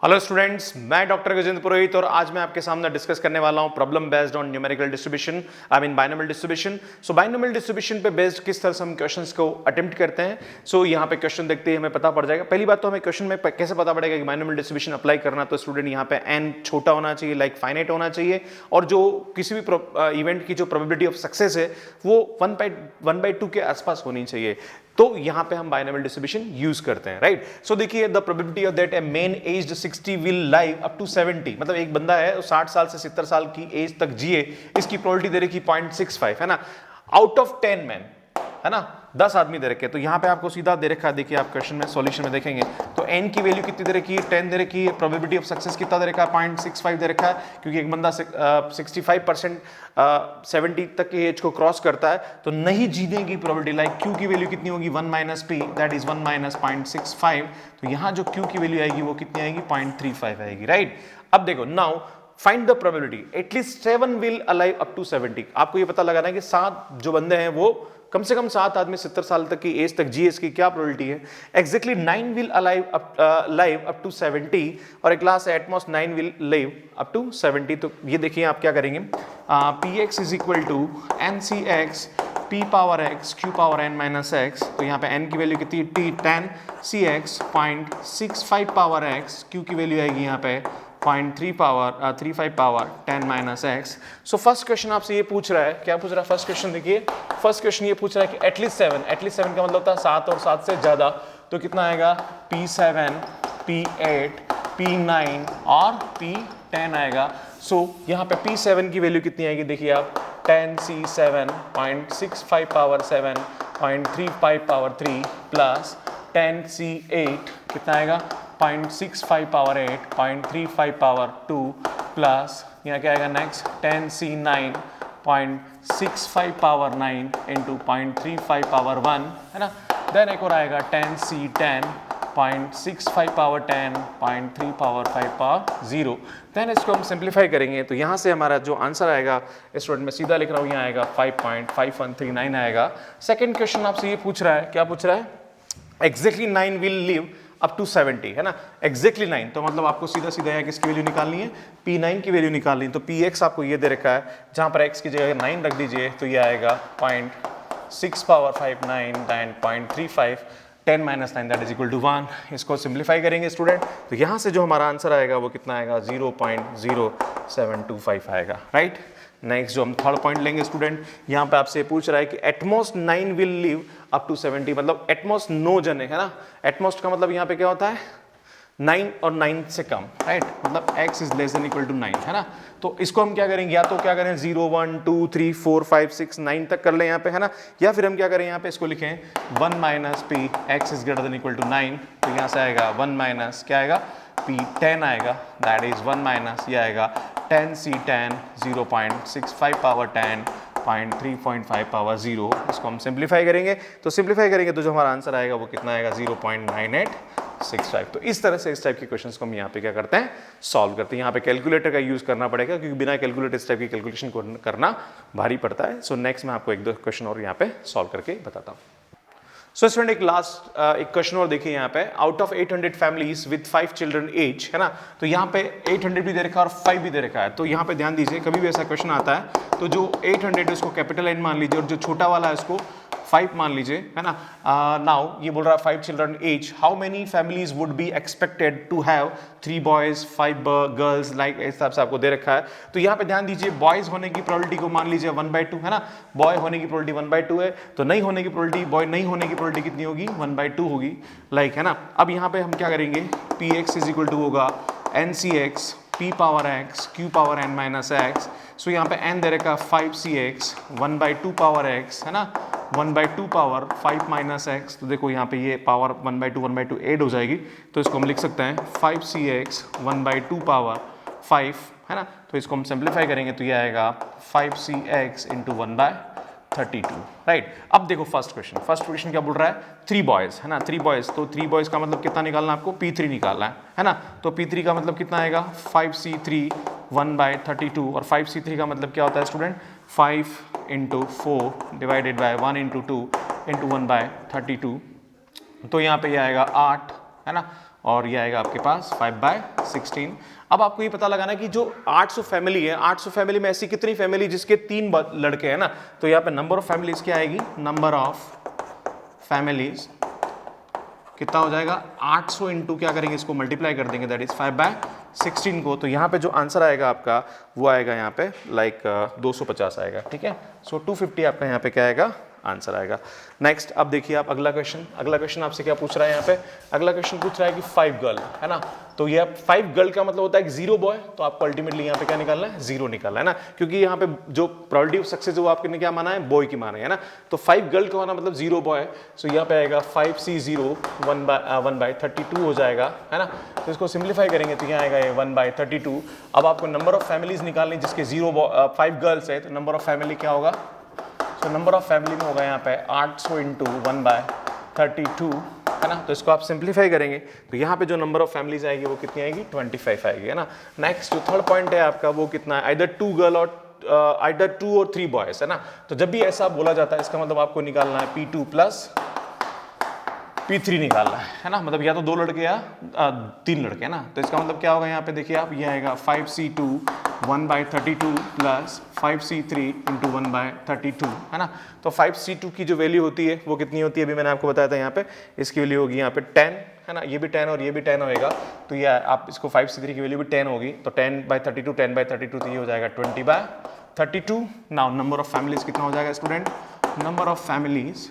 Hello students, मैं doctor Gajendra पुरोहित और आज मैं आपके सामने डिस्कस करने वाला हूं problem based on numerical distribution, I mean binomial distribution. So binomial distribution पे बेस्ड किस तरह से हम क्वेश्चंस को अटेम्प्ट करते हैं। सो यहाँ पे क्वेश्चन देखते ही हमें पता पड़ जाएगा। पहली बात तो हमें क्वेश्चन में कैसे पता पड़ेगा कि बाइनोमियल डिस्ट्रीब्यूशन अप्लाई करना, तो स्टूडेंट यहाँ पे n छोटा होना चाहिए, लाइक फाइनाइट होना चाहिए, और जो किसी भी इवेंट की जो प्रोबेबिलिटी ऑफ सक्सेस है वो 1/2 के आसपास होनी चाहिए। तो यहां पे हम बाइनोमियल डिस्ट्रीब्यूशन यूज करते हैं, राइट। सो देखिए, the probability of that a man aged 60 will live up to 70, मतलब एक बंदा है 60 साल से 70 साल की एज तक जिए, इसकी प्रोबेबिलिटी दे रखी 0.65 है ना, आउट ऑफ 10 मैन, है ना, 10 आदमी दे रखे। तो यहाँ पे आपको सीधा दे रखा है, देखिए आप क्वेश्चन में सॉल्यूशन में देखेंगे तो n की वैल्यू कितनी दे रखी है, 10 दे रखी है, प्रोबेबिलिटी ऑफ सक्सेस कितना दे रखा है, 0.65 दे रखा है, क्योंकि एक बंदा 65% 70 तक की एज को क्रॉस करता है तो नहीं जीने की प्रोबेबिलिटी, लाइक q की वैल्यू कितनी होगी 1 - p, दैट इज 1 - 0.65। तो यहाँ जो q की वैल्यू आएगी वो कितनी आएगी, 0.35 आएगी, राइट। अब देखो, now find the probability at least 7 will alive up to 70। आपको ये पता लगाना है कि 7 जो बंदे हैं वो कम से कम 7 आदमी 70 साल तक की एज तक जिए, इसकी क्या प्रोबेबिलिटी है। Exactly 9 will alive up to 70 और एक last at most 9 will live up to 70। तो ये देखिए आप क्या करेंगे, px is equal to ncx p power x q power n minus x। तो यहाँ पे n की वैल्यू कितनी, t 10 cx 0.65 power x, q की वैल्यू आएगी यहाँ पे 0.35 power 10 minus x. So first question आपसे ये पूछ रहा है, क्या पूछ रहा है फर्स्ट क्वेश्चन, देखिए फर्स्ट क्वेश्चन ये पूछ रहा है कि एटलीस्ट 7 का मतलब होता है 7 और 7 से ज्यादा, तो कितना आएगा, P7 P8 P9 और P10 आएगा। सो यहाँ पे P7 की वैल्यू कितनी आएगी, देखिए आप 10C7 0.65 power 7 0.35 power 3 plus 10C8 कितना आएगा 0.65 पावर 8 0.35 पावर 2 प्लस यहाँ क्या आएगा next 10C9 0.65 power 9 into 0.35 power 1, है ना। देन एक और आएगा 10C10 0.65 power 10 0.3 power 5 power 0। Then इसको हम सिंप्लीफाई करेंगे तो यहाँ से हमारा जो आंसर आएगा, स्टूडेंट मैं सीधा लिख रहा हूँ, यहाँ आएगा 5.5139 आएगा। सेकेंड क्वेश्चन आपसे ये पूछ रहा है, क्या पूछ रहा है, exactly 9 will live up to 70, है ना, एग्जैक्टली 9। तो मतलब आपको सीधा सीधा यहाँ किसकी वैल्यू निकालनी है, P9 की वैल्यू निकालनी है। तो Px आपको ये दे रखा है, जहाँ पर x की जगह 9 रख दीजिए तो ये आएगा 0.6 power 5 9 0.35 10 minus 9 that is equal to 1। इसको सिंप्लीफाई करेंगे स्टूडेंट तो यहाँ से जो हमारा आंसर आएगा वो कितना आएगा, 0.0725 आएगा, राइट। नेक्स्ट जो हम थर्ड पॉइंट लेंगे स्टूडेंट, यहाँ पे आपसे पूछ रहा है कि at most 9 will live up to 70, मतलब एटमोस्ट 9 जने, है ना। एटमोस्ट का मतलब यहाँ पे क्या होता है, 9 और 9 से कम, राइट, मतलब x is less than equal to 9, है ना। तो इसको हम क्या करेंगे, या तो क्या करें 0 1 2 3 4 5 6 9 तक कर लें यहाँ पे, है ना, या फिर हम क्या करें यहाँ पे इसको लिखें 1 minus p x is greater than equal to 9। तो यहाँ से आएगा 1 माइनस क्या आएगा, P10 आएगा, दैट इज 1 माइनस ये आएगा 10C10 0.65 पावर 10 0.35 पावर 0। इसको हम सिंप्लीफाई करेंगे तो जो हमारा आंसर आएगा वो कितना आएगा, 0.9865। तो इस तरह से इस टाइप के क्वेश्चंस को हम यहाँ पे क्या करते हैं, सॉल्व करते हैं। यहाँ पे कैलकुलेटर का यूज करना पड़ेगा क्योंकि बिना कैलकुलेटर इस टाइप की कैलकुलेशन को करना भारी पड़ता है। सो नेक्स्ट मैं आपको 1-2 क्वेश्चन और यहाँ पे सॉल्व करके बताता हूँ। सो स्टूडेंट एक लास्ट एक क्वेश्चन और देखिए यहाँ पे, out of 800 families with 5 children each, है ना, तो यहाँ पे 800 भी दे रखा है और 5 भी दे रखा है। तो यहाँ पे ध्यान दीजिए, कभी भी ऐसा क्वेश्चन आता है तो जो 800 है उसको कैपिटल N मान लीजिए और जो छोटा वाला है उसको 5 मान लीजिए, है ना। नाउ ये बोल रहा है 5 children each, how many families would be expected to have 3 boys 5 girls, like इस हिसाब से आपको दे रखा है। तो यहाँ पे ध्यान दीजिए, बॉयज होने की प्रोबेबिलिटी को मान लीजिए 1/2, है ना, बॉय होने की प्रोबेबिलिटी 1/2 है, तो नहीं होने की प्रोबेबिलिटी, बॉय नहीं होने की प्रोबेबिलिटी कितनी होगी, 1/2 होगी, लाइक, है ना। अब यहाँ पे हम क्या करेंगे, Px इज इक्वल टू होगा ncx p power x q power n minus x। सो यहाँ पे n दे रखा 5cx 1/2 पावर x, है ना, 1/2 पावर 5 माइनस x। तो देखो यहाँ पे ये पावर 1/2 ऐड हो जाएगी, तो इसको हम लिख सकते हैं 5cx 1/2 पावर 5, है ना। तो इसको हम सिंप्लीफाई करेंगे तो ये आएगा 5cx इंटू 1/32, राइट। अब देखो फर्स्ट क्वेश्चन क्या बोल रहा है, 3 बॉयज, है ना, 3 बॉयज। तो 3 बॉयज का मतलब कितना निकालना है आपको, P3 निकालना है ना। तो P3 का मतलब कितना आएगा, 5C3 1/32, और 5C3 का मतलब क्या होता है student, 5 into 4 divided by 1 into 2 into 1/32। तो यहाँ पे ये आएगा 8 है ना, और ये आएगा आपके पास 5/16। अब आपको ये पता लगाना है कि जो 800 फैमिली है, 800 फैमिली में ऐसी कितनी फैमिली जिसके 3 लड़के हैं ना, तो यहाँ पे नंबर ऑफ फैमिलीज क्या आएगी, नंबर ऑफ फैमिलीज कितना हो जाएगा 800 इंटू क्या करेंगे, इसको मल्टीप्लाई कर देंगे, दैट इज 5/16 को। तो यहाँ पे जो आंसर आएगा आपका वो आएगा यहाँ पे लाइक 250 आएगा, ठीक है। सो 250 आपका यहाँ पे क्या आएगा, आंसर आएगा। नेक्स्ट अब देखिए आप अगला क्वेश्चन आपसे क्या पूछ रहा है यहाँ पे, अगला क्वेश्चन पूछ रहा है कि 5 गर्ल है ना, तो ये 5 गर्ल का मतलब होता है कि 0 बॉय, तो आपको अल्टीमेटली यहाँ पे क्या निकालना है, 0 निकालना है ना, क्योंकि यहाँ पे जो प्रोबेबिलिटी ऑफ सक्सेस है वो आपने क्या माना है, बॉय की माना है ना, तो 5 गर्ल का होना मतलब 0 बॉय, सो यहाँ पे आएगा 5C0 1/32 हो जाएगा, है ना। तो इसको सिंप्लीफाई करेंगे तो यहाँ आएगा ये 1/32। अब आपको नंबर ऑफ फैमिलीज निकालनी जिसके 5 गर्ल्स है, तो नंबर ऑफ फैमिली क्या होगा, तो नंबर ऑफ फैमिली में होगा यहाँ पे 800 इंटू 1/32, है ना। तो इसको आप सिंप्लीफाई करेंगे तो यहाँ पे जो नंबर ऑफ फैमिलीज आएगी वो कितनी आएगी, 25 आएगी, है ना। नेक्स्ट जो थर्ड पॉइंट है आपका वो कितना है, आइदर 2 गर्ल और आइदर 2 और 3 बॉयज, है ना। तो जब भी ऐसा बोला जाता है इसका मतलब आपको निकालना है P2 प्लस P3 निकालना है ना, मतलब या तो 2 लड़के या 3 लड़के, है ना। तो इसका मतलब क्या होगा यहाँ पे देखिए आप, ये आएगा 5C2 1/32 प्लस 5C3 इंटू 1/32, है ना। तो 5C2 की जो वैल्यू होती है वो कितनी होती है, अभी मैंने आपको बताया था यहाँ पे, इसकी वैल्यू होगी यहाँ पे 10, है ना, ये भी 10 और ये भी 10 होएगा, तो ये आप इसको 5C3 की वैल्यू भी 10 होगी, तो 10/32 10/32 तो ये हो जाएगा 20/32। नाउ नंबर ऑफ फैमिलीज कितना हो जाएगा स्टूडेंट, नंबर ऑफ फैमिलीज,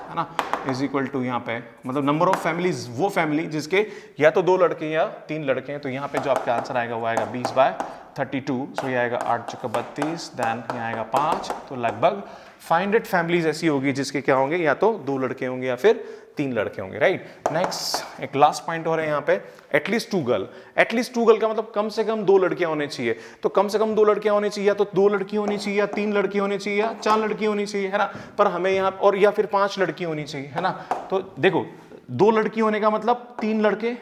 है ना, इज इक्वल टू यहाँ पे मतलब नंबर ऑफ फैमिलीज वो फैमिली जिसके या तो 2 लड़के या 3 लड़के हैं, तो यहाँ पे जो आपका आंसर आएगा वो आएगा 20/32। सो ये आएगा 8 × 32, देन यहाँ आएगा 5, तो लगभग 500 फैमिलीज ऐसी होगी जिसके क्या होंगे, या तो 2 लड़के होंगे या फिर 3 लड़के होंगे, राइट। नेक्स्ट एक लास्ट पॉइंट हो रहा है यहाँ पे, एटलीस्ट 2 गर्ल। एटलीस्ट 2 गर्ल का मतलब कम से कम 2 लड़कियां होने चाहिए, तो कम से कम 2 लड़कियां होनी चाहिए, या तो 2 लड़की होनी चाहिए या 3 लड़की होनी चाहिए या 4 लड़की होनी चाहिए, है ना। पर हमें यहाँ और या फिर 5 लड़की होनी चाहिए, है ना। तो देखो 2 लड़की होने का मतलब 3 लड़के,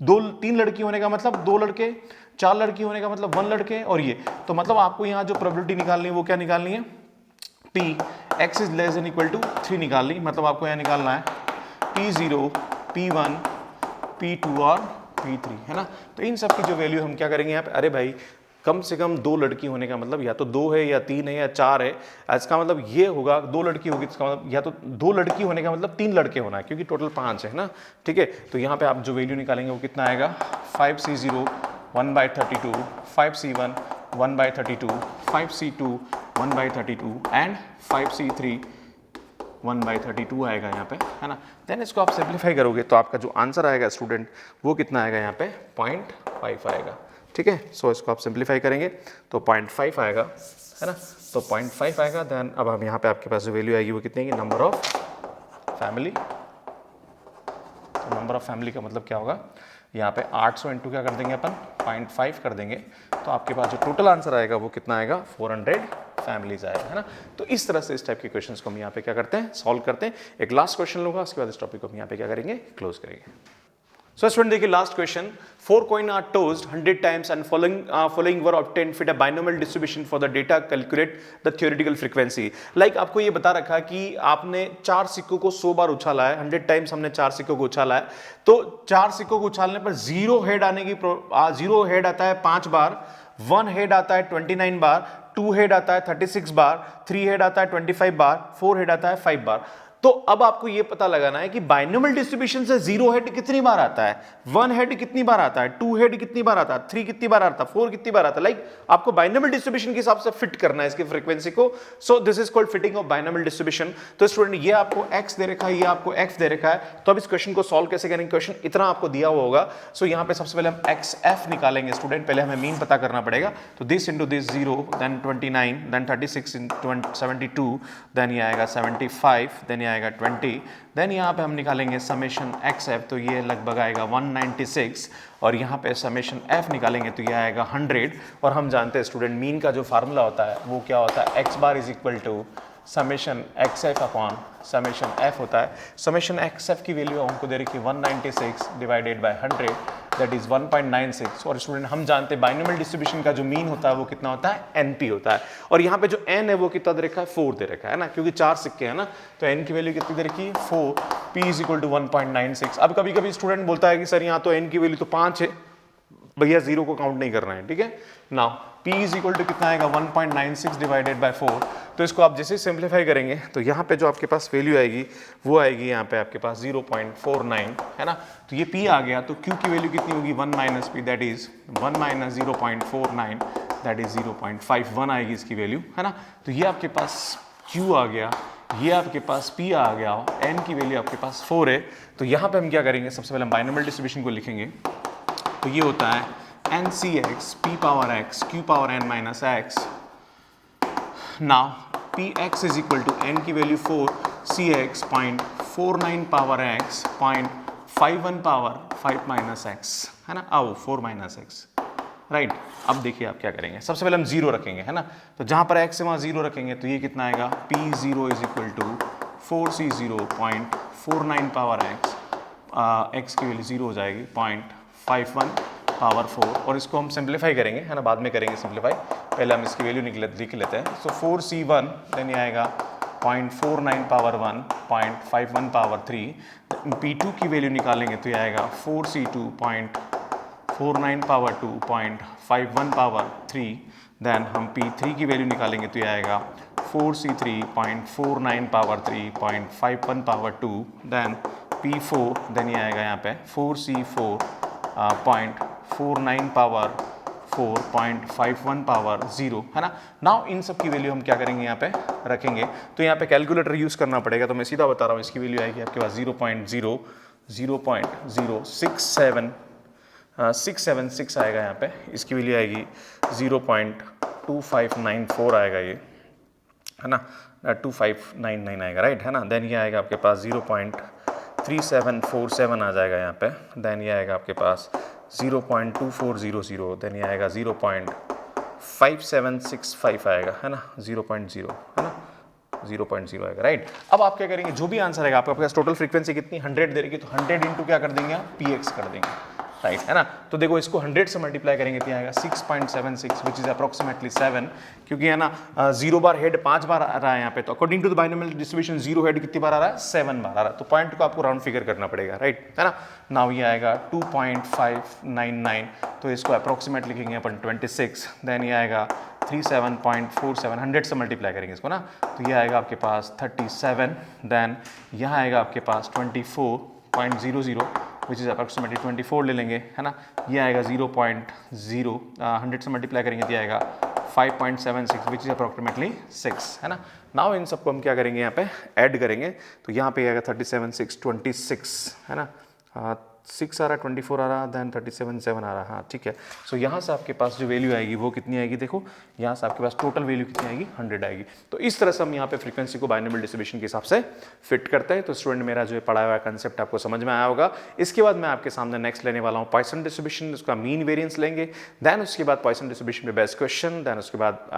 3 लड़की होने का मतलब 2 लड़के, 4 लड़की होने का मतलब 1 लड़के, और ये तो मतलब आपको यहाँ जो प्रोबेबिलिटी निकालनी है वो क्या निकालनी है, P x is less than equal to 3 निकालनी, मतलब आपको यहाँ निकालना है P0 P1 P2 और P3, है ना। तो इन सब की जो वैल्यू हम क्या करेंगे यहाँ पे, अरे भाई कम से कम 2 लड़की होने का मतलब या तो 2 है या 3 है या 4 है, इसका मतलब ये होगा 2 लड़की होगी, इसका मतलब या तो 2 लड़की होने का मतलब 3 लड़के होना है, क्योंकि टोटल 5 है ना, ठीक है। तो यहाँ पे आप जो वैल्यू निकालेंगे वो कितना आएगा, 5C0 1/32, 5C1 1/32, 5C2 1/32 and 5C3 1/32 आएगा यहाँ पे, है ना। देन इसको आप सिंप्लीफाई करोगे तो आपका जो आंसर आएगा स्टूडेंट वो कितना आएगा यहाँ पे, 0.5 आएगा, ठीक है। सो इसको आप सिंप्लीफाई करेंगे तो 0.5 आएगा, है ना। तो 0.5 आएगा। देन अब हम यहाँ पे आपके पास जो वैल्यू आएगी वो कितनी है, नंबर ऑफ फैमिली। तो नंबर ऑफ फैमिली का मतलब क्या होगा, यहाँ पे 800 इंटू क्या कर देंगे अपन, 0.5 कर देंगे, तो आपके पास जो टोटल आंसर आएगा वो कितना आएगा, 400 फैमिलीज आएगा, है ना। तो इस तरह से इस टाइप के क्वेश्चंस को हम यहाँ पे क्या करते हैं, सॉल्व करते हैं। एक लास्ट क्वेश्चन लूंगा, उसके बाद इस टॉपिक को हम यहाँ पे क्या करेंगे, क्लोज करेंगे। So स्टूडेंट देखिए last question, 4 coin are tossed 100 times and following were obtained fit a binomial distribution for the data calculate the theoretical frequency। Like आपको ये बता रखा है कि आपने 4 सिक्कों को 100 बार उछाला है, 100 टाइम्स हमने 4 सिक्कों को उछाला है, तो 4 सिक्कों को उछालने पर 0 हेड आने की 0 हेड आता है 5 बार, 1 हेड आता है 29 बार, 2 हेड आता है 36 बार, 3 हेड आता है 25 बार, 4 हेड आता है 5 बार। तो अब आपको यह पता लगाना है कि बाइनोमियल डिस्ट्रीब्यूशन से 0 हेड कितनी बार आता है, 1 हेड कितनी बार आता है, 2 हेड कितनी बार आता है, 3 कितनी बार आता है, 4 कितनी बार आता है। लाइक आपको बाइनोमियल डिस्ट्रीब्यूशन के हिसाब से फिट करना है इसकी फ्रीक्वेंसी को। So this is called fitting of binomial distribution. तो स्टूडेंट ये आपको x दे रखा है, ये आपको x दे रखा है, तो अब इस क्वेश्चन को सॉल्व कैसे करेंगे, क्वेश्चन इतना आपको दिया हुआ होगा। सो यहाँ पे सबसे पहले हम xf निकालेंगे स्टूडेंट, पहले हमें मीन पता करना पड़ेगा। तो this into this 0, then 29, then 36 into 72, then ये आएगा 75, देन ये आएगा 20, देन यहाँ पे हम निकालेंगे समेशन xf, तो ये लगभग आएगा 196, और यहाँ पे समेशन f निकालेंगे तो ये आएगा 100। और हम जानते हैं स्टूडेंट मीन का जो फार्मूला होता है वो क्या होता है, x bar is equal to summation xf upon summation f होता है। समेशन xf की वैल्यू हमको दे रखी है 196 डिवाइडेड बाय 100, दैट इज 1.96। और स्टूडेंट हम जानते हैं बाइनोमियल डिस्ट्रीब्यूशन का जो मीन होता है वो कितना होता है, NP होता है। और यहाँ पे जो n है वो कितना दे रखा है, 4 दे रखा है ना, क्योंकि 4 सिक्के हैं ना, तो n की वैल्यू कितनी दे रखी है, 4। p is equal to 1.96। अब कभी कभी स्टूडेंट बोलता है कि सर यहाँ तो n की वैल्यू तो 5 है, भैया 0 को काउंट नहीं करना है, ठीक है। Now p is equal to कितना आएगा, 1.96 डिवाइडेड बाय 4। तो इसको आप जैसे सिंप्लीफाई करेंगे तो यहाँ पे जो आपके पास वैल्यू आएगी वो आएगी यहाँ पे आपके पास 0.49 है ना। तो ये p आ गया, तो q की वैल्यू कितनी होगी, 1 minus p, that is 1 minus 0.49, that is 0.51 आएगी इसकी वैल्यू, है ना। तो ये आपके पास q आ गया, ये आपके पास p आ गया, n की वैल्यू आपके पास 4 है। तो यहाँ पे हम क्या करेंगे, सबसे पहले हम बाइनोमियल डिस्ट्रीब्यूशन को लिखेंगे। तो ये होता है NCX p power x q power n minus x। Now px is equal to n की value 4, cx 0.49 power x 0.51 power 5 minus x, है ना, आओ 4 माइनस x, राइट। अब देखिए आप क्या करेंगे, सबसे पहले हम 0 रखेंगे, है ना। तो जहाँ पर x है वहाँ 0 रखेंगे, तो ये कितना आएगा, p0 is equal to 4c0 0.49 power x, x की वैल्यू 0 हो जाएगी 0.51 पावर 4। और इसको हम सिंप्लीफाई करेंगे, है ना, बाद में करेंगे सिंप्लीफाई, पहले हम इसकी वैल्यू लिख लेते हैं। सो 4c1 देन ये आएगा 0.49 पावर 1 0.51 पावर 3। p2 की वैल्यू निकालेंगे तो ये आएगा 4c2 0.49 पावर 2 0.51 पावर 3। देन हम p3 की वैल्यू निकालेंगे तो ये आएगा 4c3 0.49 power 3 0.51 power 2। Then p4 then ये आएगा यहाँ पे 4c4 0.49 पावर 4 0.51 पावर 0, है ना। नाउ इन सब की वैल्यू हम क्या करेंगे, यहाँ पे रखेंगे। तो यहाँ पे कैलकुलेटर यूज करना पड़ेगा, तो मैं सीधा बता रहा हूँ, इसकी वैल्यू आएगी आपके पास 0.0676 आएगा यहाँ पे। इसकी वैल्यू आएगी 0.2594 आएगा ये, है ना, 2599 आएगा, राइट, है ना। देन ये आएगा आपके पास 0.3747 आ जाएगा यहाँ पे। देन ये आएगा आपके पास 0.2400, देन ये आएगा 0.5765 आएगा, है ना, 0.0, है ना, 0.0 आएगा, राइट। अब आप क्या करेंगे, जो भी आंसर आएगा आपके पास टोटल फ्रीक्वेंसी कितनी 100 दे रही, तो 100 इंटू क्या कर देंगे आप, px कर देंगे, राइट, है ना। तो देखो इसको 100 से मल्टीप्लाई करेंगे तो आएगा 6.76 विच इज अप्रोक्सीमेटली 7, क्योंकि है ना 0 बार हेड 5 बार आ रहा है यहाँ पे। तो according to the binomial distribution 0 head कितनी बार आ रहा है, 7 बार आ रहा है। तो पॉइंट को आपको राउंड फिगर करना पड़ेगा, राइट, है ना। नाउ ये आएगा 2.599, तो इसको अप्रोक्सीमेट लिखेंगे अपन 26। देन ये आएगा 37.47, 100 से मल्टीप्लाई करेंगे इसको ना, तो ये आएगा आपके पास 37। देन यहाँ आएगा आपके पास 24.00 विच इज़ अप्रॉक्सीमेटली 24 ले लेंगे, है ना। ये आएगा 0.0, 100 से मल्टीप्लाई करेंगे तो ये आएगा 5.76 विच इज़ अप्रॉक्सीमेटली 6, है ना। नाउ इन सबको हम क्या करेंगे, यहाँ पे ऐड करेंगे, तो यहाँ पे आएगा 37 6 26, है ना, 6 आ रहा, 24 आ रहा, देन 37 7 आ रहा, हाँ ठीक है। सो यहाँ से आपके पास जो वैल्यू आएगी वो कितनी आएगी, देखो यहाँ से आपके पास टोटल वैल्यू कितनी आएगी, 100 आएगी। तो इस तरह से हम यहाँ पे फ्रीक्वेंसी को बाइनोमियल डिस्ट्रीब्यूशन के हिसाब से फिट करते हैं। तो स्टूडेंट मेरा जो पढ़ाया हुआ कंसेप्ट आपको समझ में आया होगा। इसके बाद मैं आपके सामने नेक्स्ट लेने वाला हूँ पॉइसन डिस्ट्रीब्यूशन, उसका मीन वेरियंस लेंगे, देन उसके बाद पॉइसन डिस्ट्रीब्यूशन पे बेस्ट क्वेश्चन, देन उसके बाद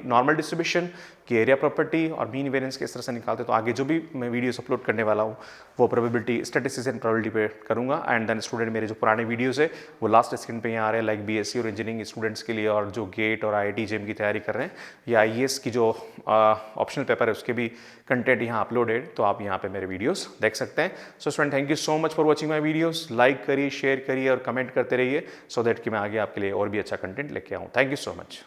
नॉर्मल डिस्ट्रीब्यूशन की एरिया प्रॉपर्टी और मीन वेरियंस किस तरह से निकालते। तो आगे जो भी मैं वीडियोस अपलोड करने वाला हूँ वो प्रोबेबिलिटी, स्टैटिस्टिक्स एंड प्रोबेबिलिटी पे करूँगा। एंड देन स्टूडेंट मेरे जो पुराने वीडियोस है वो लास्ट स्क्रीन पे यहाँ आ रहे हैं, लाइक बीएससी और इंजीनियरिंग स्टूडेंट्स के लिए, और जो गेट और आईआईटी जेईई की तैयारी कर रहे हैं, या आईएएस की जो ऑप्शनल पेपर है उसके भी कंटेंट यहाँ अपलोडेड, तो आप यहाँ पे मेरे वीडियोस देख सकते हैं। So student thank you so much for watching my videos. Like करिए, शेयर करिए और कमेंट करते रहिए, सो दैट कि मैं आगे आपके लिए और भी अच्छा कंटेंट लेके आऊँ। Thank you so much.